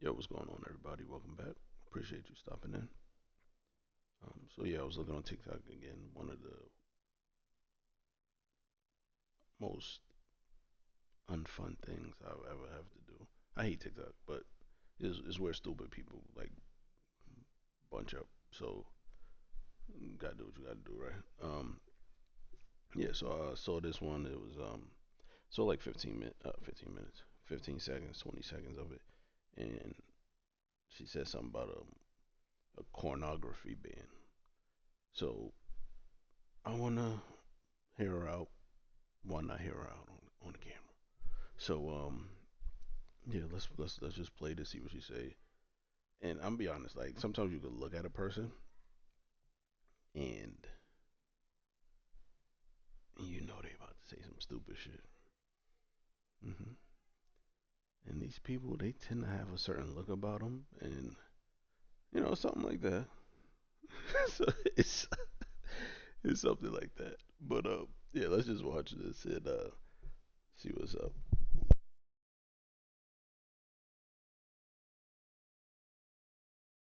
Yo, what's going on, everybody? Welcome back. Appreciate you stopping in. So yeah, I was looking on TikTok again. One of the most unfun things I've ever have to do. I hate TikTok, but is where stupid people like bunch up. So you gotta do what you gotta do, right? Yeah. So I saw this one. It was so like 15 minutes, 15 seconds, 20 seconds of it, and she said something about a cornography ban. So I wanna hear her out. Why not hear her out on the camera? So yeah, let's just play to see what she say. And I'm be honest, like sometimes you could look at a person and you know they about to say some stupid shit. hmm And these people, they tend to have a certain look about them, and something like that. So it's something like that. But yeah, let's just watch this and see what's up.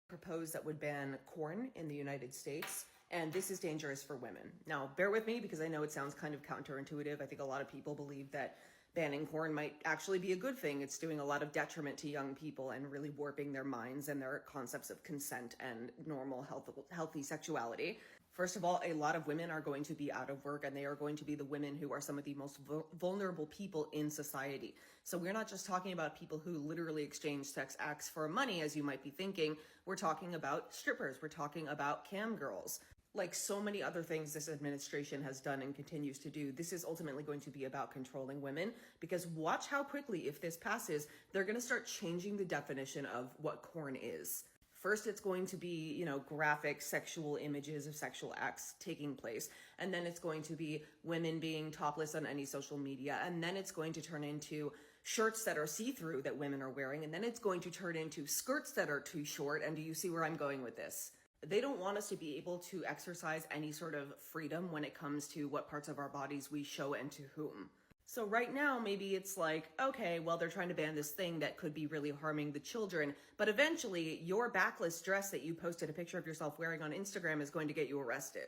Proposed that would ban corn in the United States. And this is dangerous for women. Now, bear with me because I know it sounds kind of counterintuitive. I think a lot of people believe that banning corn might actually be a good thing. It's doing a lot of detriment to young people and really warping their minds and their concepts of consent and normal, healthy sexuality. First of all, a lot of women are going to be out of work and they are going to be the women who are some of the most vulnerable people in society. So we're not just talking about people who literally exchange sex acts for money, as you might be thinking. We're talking about strippers. We're talking about cam girls. Like so many other things this administration has done and continues to do, this is ultimately going to be about controlling women, because watch how quickly, if this passes, they're going to start changing the definition of what corn is. First, it's going to be, graphic sexual images of sexual acts taking place. And then it's going to be women being topless on any social media. And then it's going to turn into shirts that are see-through that women are wearing. And then it's going to turn into skirts that are too short. And do you see where I'm going with this? They don't want us to be able to exercise any sort of freedom when it comes to what parts of our bodies we show and to whom. So right now, maybe it's like, okay, well, they're trying to ban this thing that could be really harming the children, but eventually your backless dress that you posted a picture of yourself wearing on Instagram is going to get you arrested.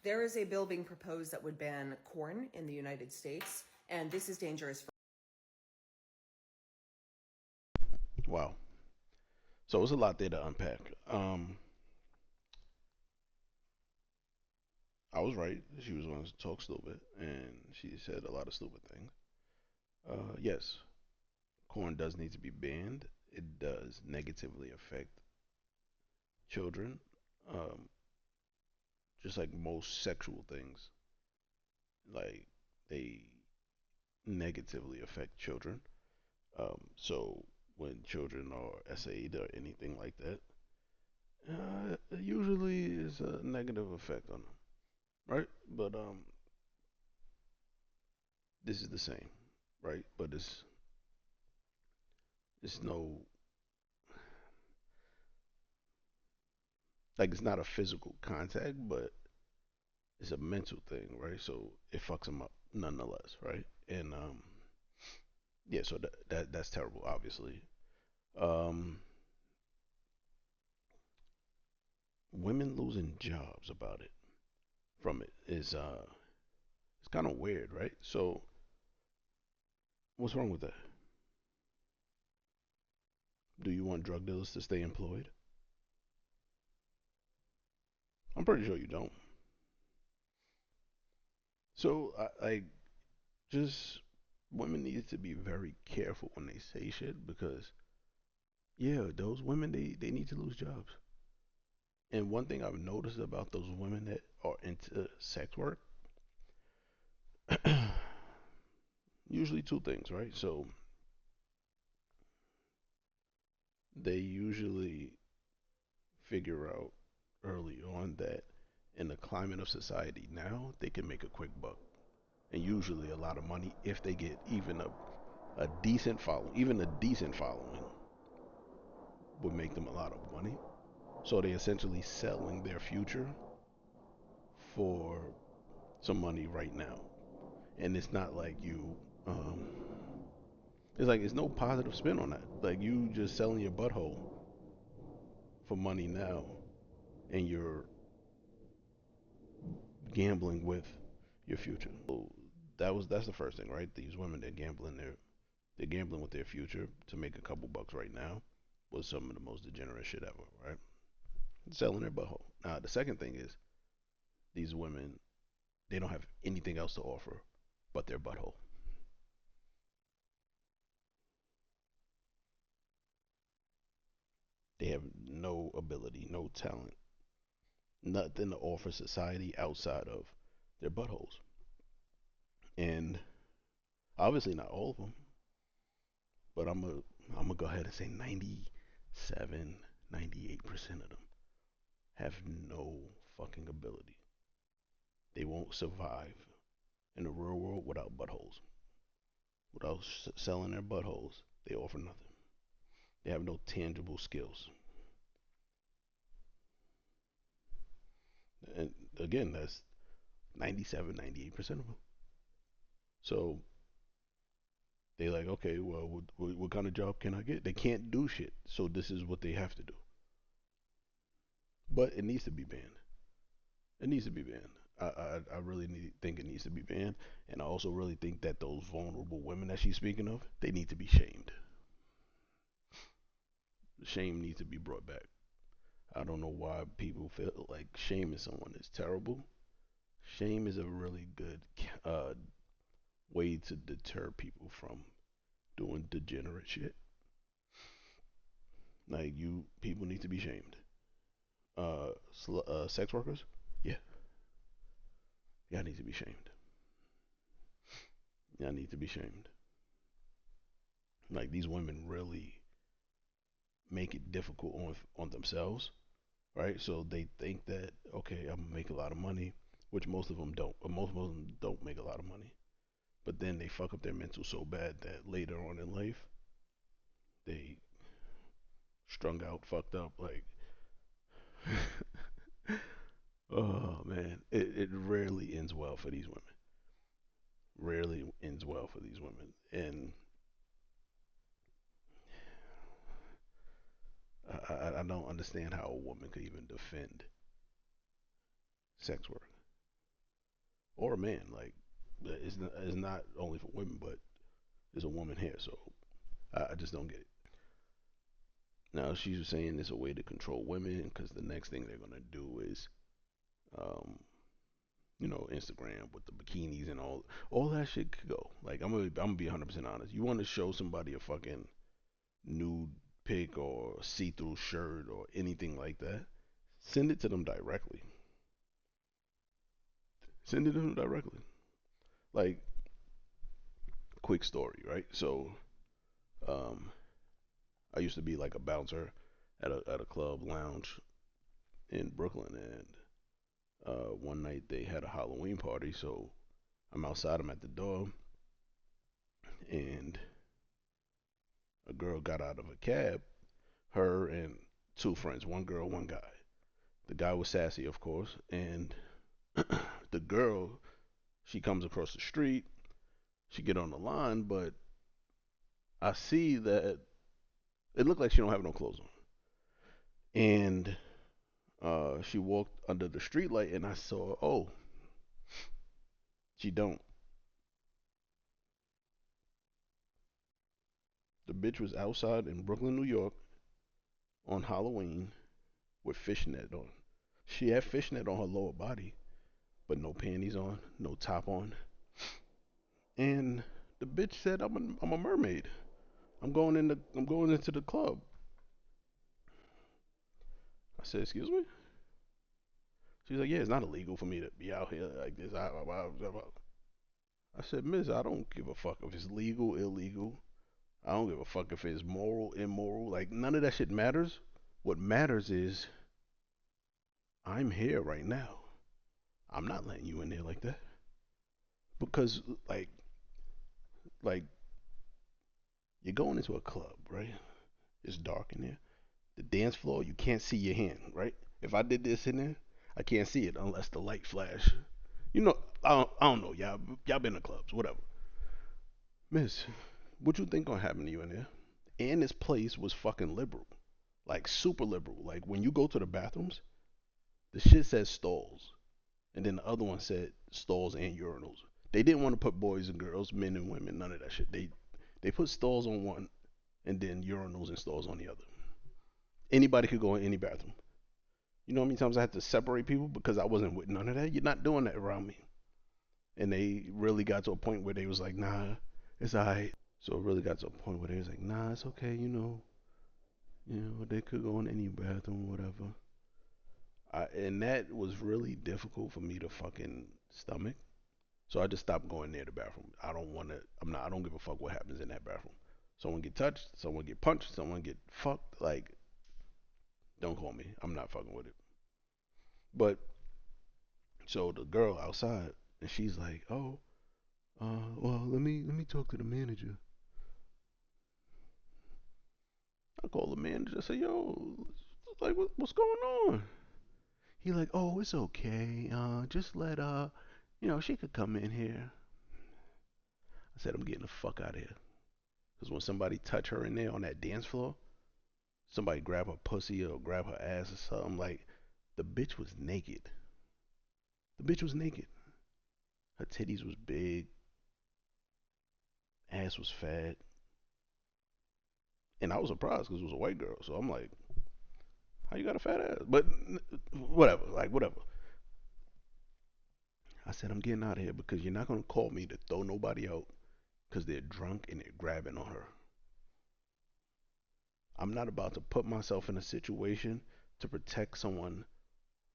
There is a bill being proposed that would ban corn in the United States, and this is dangerous. Wow. So it's a lot there to unpack. I was right. She was going to talk stupid, and she said a lot of stupid things. Yes, corn does need to be banned. It does negatively affect children, um, just like most sexual things. Like they negatively affect children. So when children are SA'd or anything like that, usually is a negative effect on them, right? But this is the same, right? But it's no, like it's not a physical contact, but it's a mental thing, right? So it fucks them up nonetheless, right? And yeah, so that's terrible, obviously. Um, Women losing jobs about it from it is it's kind of weird, right? So what's wrong with that? Do you want drug dealers to stay employed? I'm pretty sure you don't. So I just women need to be very careful when they say shit because yeah, those women they need to lose jobs. And one thing I've noticed about those women that are into sex work, usually two things, right? So they usually figure out early on that in the climate of society now, they can make a quick buck and usually a lot of money if they get even a decent following. Even a decent following would make them a lot of money. So they essentially selling their future for some money right now. And it's not like you, um, It's like it's no positive spin on that. Like you just selling your butthole for money now, and you're gambling with your future. So that's the first thing, right? These women they're gambling with their future to make a couple bucks right now was some of the most degenerate shit ever, right? Selling their butthole. Now the second thing is these women they don't have anything else to offer but their butthole. They have no ability, no talent, nothing to offer society outside of their buttholes. And obviously not all of them, but I'm gonna go ahead and say 97, 98% of them have no fucking ability. They won't survive in the real world without buttholes. Without selling their buttholes, they offer nothing. They have no tangible skills. And again, that's 97, 98% of them. So they like, okay, well, what kind of job can I get? They can't do shit, so this is what they have to do. But it needs to be banned. It needs to be banned. I really think it needs to be banned, and I also really think that those vulnerable women that she's speaking of, they need to be shamed. Shame needs to be brought back. I don't know why people feel like shaming someone is terrible. Shame is a really good uh, way to deter people from doing degenerate shit. Like you, people need to be shamed. Sex workers, yeah, y'all need to be shamed. Y'all need to be shamed. Like these women really make it difficult on themselves, right? So they think that okay, I'm gonna make a lot of money, which most of them don't. But most of them don't make a lot of money. But then they fuck up their mental so bad that later on in life they strung out, fucked up. Like, oh man, it rarely ends well for these women. Rarely ends well for these women, and I don't understand how a woman could even defend sex work or a man. Like, it's not only for women, but there's a woman here, so I just don't get it. Now she was saying it's a way to control women because the next thing they're gonna do is, um, Instagram with the bikinis and all that shit could go. Like I'm gonna be 100% honest. You want to show somebody a fucking nude pic or see-through shirt or anything like that, send it to them directly. Send it to them directly. Like, quick story, right? So, um, I used to be like a bouncer at a club lounge in Brooklyn, and one night they had a Halloween party, so I'm outside. I'm at the door, and a girl got out of a cab. Her and two friends, one girl, one guy. The guy was sassy, of course, and the girl, she comes across the street. She get on the line, but I see that it looked like she don't have no clothes on. And she walked under the street light, and I saw, oh, she don't. The bitch was outside in Brooklyn, New York, on Halloween with fishnet on. She had fishnet on her lower body, but no panties on, no top on. And the bitch said, I'm a mermaid. I'm going into the club. I said, excuse me? She's like, yeah, it's not illegal for me to be out here like this. I said, Miss, I don't give a fuck if it's legal, illegal. I don't give a fuck if it's moral, immoral. Like, none of that shit matters. What matters is I'm here right now. I'm not letting you in there like that. Because, like you're going into a club, right? It's dark in there. The dance floor, you can't see your hand, right? If I did this in there, I can't see it unless the light flash. I don't know. Y'all been to clubs, whatever. Miss, What you think gonna happen to you in there? And this place was fucking liberal, like super liberal. Like when you go to the bathrooms, the shit says stalls, and then the other one said stalls and urinals. They didn't want to put boys and girls, men and women, none of that shit. They put stalls on one, and then urinals and stalls on the other. Anybody could go in any bathroom. You know how many times I had to separate people because I wasn't with none of that? You're not doing that around me. And they really got to a point where they was like, nah, it's alright. So it really got to a point where they was like, nah, it's okay, they could go in any bathroom, whatever. And that was really difficult for me to fucking stomach. So I just stopped going near the bathroom. I don't want to. I don't give a fuck what happens in that bathroom. Someone get touched. Someone get punched. Someone get fucked. Like, don't call me. I'm not fucking with it. But so the girl outside, and she's like, oh, well, let me talk to the manager. I call the manager. I say, yo, like, what's going on? He like, oh, it's okay. Just let she could come in here. I said, I'm getting the fuck out of here. Because when somebody touch her in there on that dance floor, somebody grab her pussy or grab her ass or something, like, the bitch was naked. The bitch was naked. Her titties was big, ass was fat, and I was surprised because it was a white girl. So I'm like, how you got a fat ass? But whatever, like whatever. I said, I'm getting out of here because you're not gonna call me to throw nobody out because they're drunk and they're grabbing on her. I'm not about to put myself in a situation to protect someone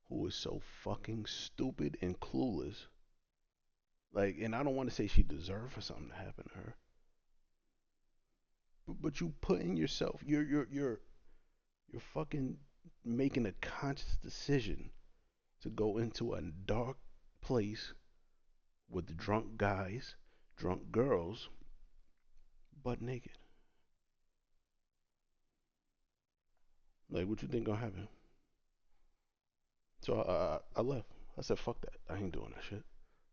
who is so fucking stupid and clueless. Like, and I don't want to say she deserved for something to happen to her, but you putting yourself, you're fucking making a conscious decision to go into a dark place with drunk guys, drunk girls, butt naked. Like, what you think gonna happen? So I left. I said, fuck that. I ain't doing that shit.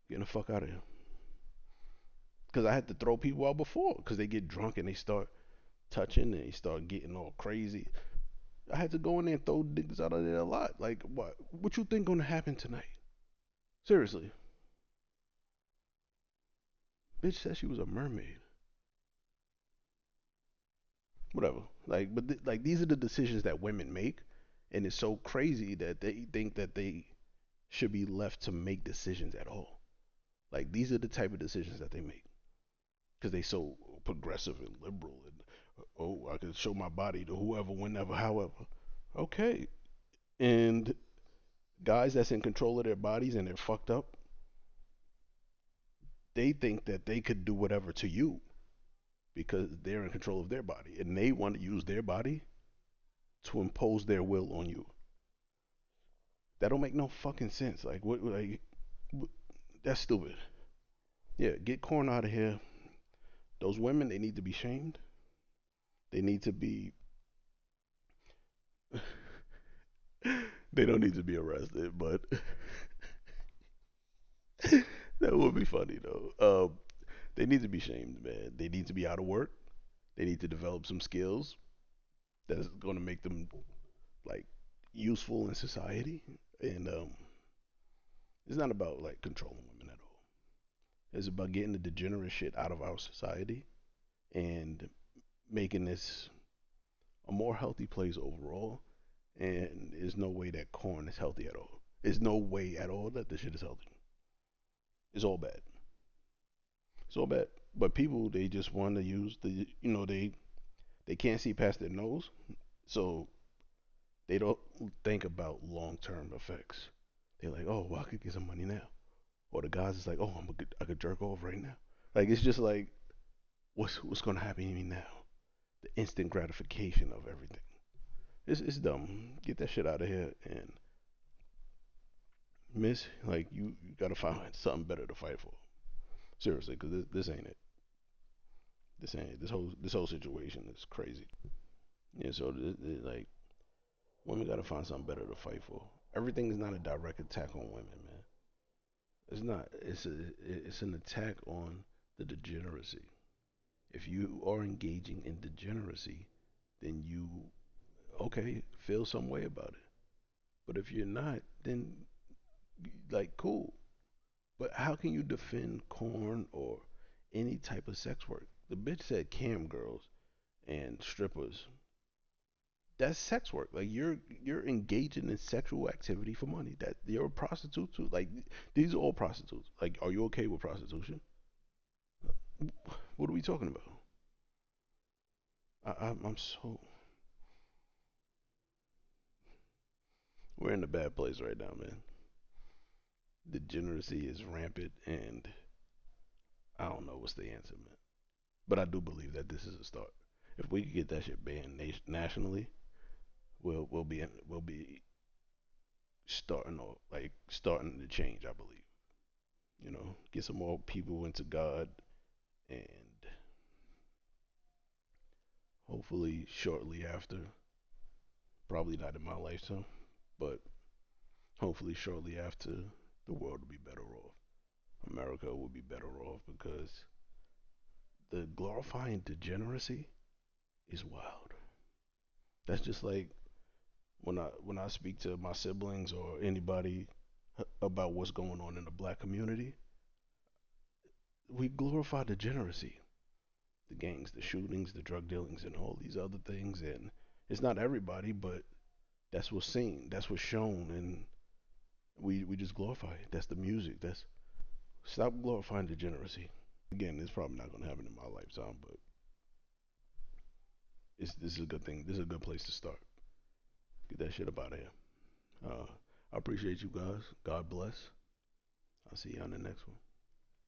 Getting the fuck out of here. Because I had to throw people out before. Because they get drunk and they start touching and they start getting all crazy. I had to go in there and throw niggas out of there a lot. Like, what? What you think gonna happen tonight? Seriously. Bitch said she was a mermaid. Whatever. Like, but like these are the decisions that women make, and it's so crazy that they think that they should be left to make decisions at all. Like these are the type of decisions that they make because they so progressive and liberal and oh, I can show my body to whoever, whenever, however. Okay, and guys that's in control of their bodies and they're fucked up, they think that they could do whatever to you because they're in control of their body and they want to use their body to impose their will on you. That don't make no fucking sense. Like what? Like that's stupid. Yeah, get corn out of here. Those women, they need to be shamed. They need to be. They don't need to be arrested, but that would be funny though. They need to be shamed, man. They need to be out of work. They need to develop some skills that's going to make them like useful in society. And it's not about like controlling women at all. It's about getting the degenerate shit out of our society and making this a more healthy place overall. And there's no way that corn is healthy at all. There's no way at all that this shit is healthy. It's all bad. It's all bad. But people, they just want to use they can't see past their nose, so they don't think about long term effects. They're like, oh, well, I could get some money now. Or the guys is like, oh, I could jerk off right now. Like it's just like, what's gonna happen to me now? The instant gratification of everything. It's dumb. Get that shit out of here and miss. Like you gotta find something better to fight for. Seriously, because this ain't it. This ain't it. This whole situation is crazy. Yeah, so like women gotta find something better to fight for. Everything is not a direct attack on women, man. It's not. It's an attack on the degeneracy. If you are engaging in degeneracy, then you okay feel some way about it. But if you're not, then like cool. But how can you defend corn or any type of sex work? The bitch said cam girls and strippers. That's sex work. Like you're engaging in sexual activity for money. That you're a prostitute too. Like these are all prostitutes. Like, are you okay with prostitution? What are we talking about? I'm so we're in a bad place right now, man. Degeneracy is rampant, and I don't know what's the answer, man. But I do believe that this is a start. If we could get that shit banned nationally, we'll be starting off like starting to change. I believe. Get some more people into God, and hopefully shortly after, probably not in my lifetime, but hopefully shortly after, the world will be better off. America will be better off because the glorifying degeneracy is wild. That's just like when I speak to my siblings or anybody about what's going on in the black community, we glorify degeneracy, the gangs, the shootings, the drug dealings, and all these other things. And it's not everybody, but that's what's seen, that's what's shown, and we just glorify it. That's the music. That's stop glorifying degeneracy. Again, it's probably not gonna happen in my lifetime, but this is a good thing. This is a good place to start. Get that shit up out of here. I appreciate you guys. God bless. I'll see you on the next one.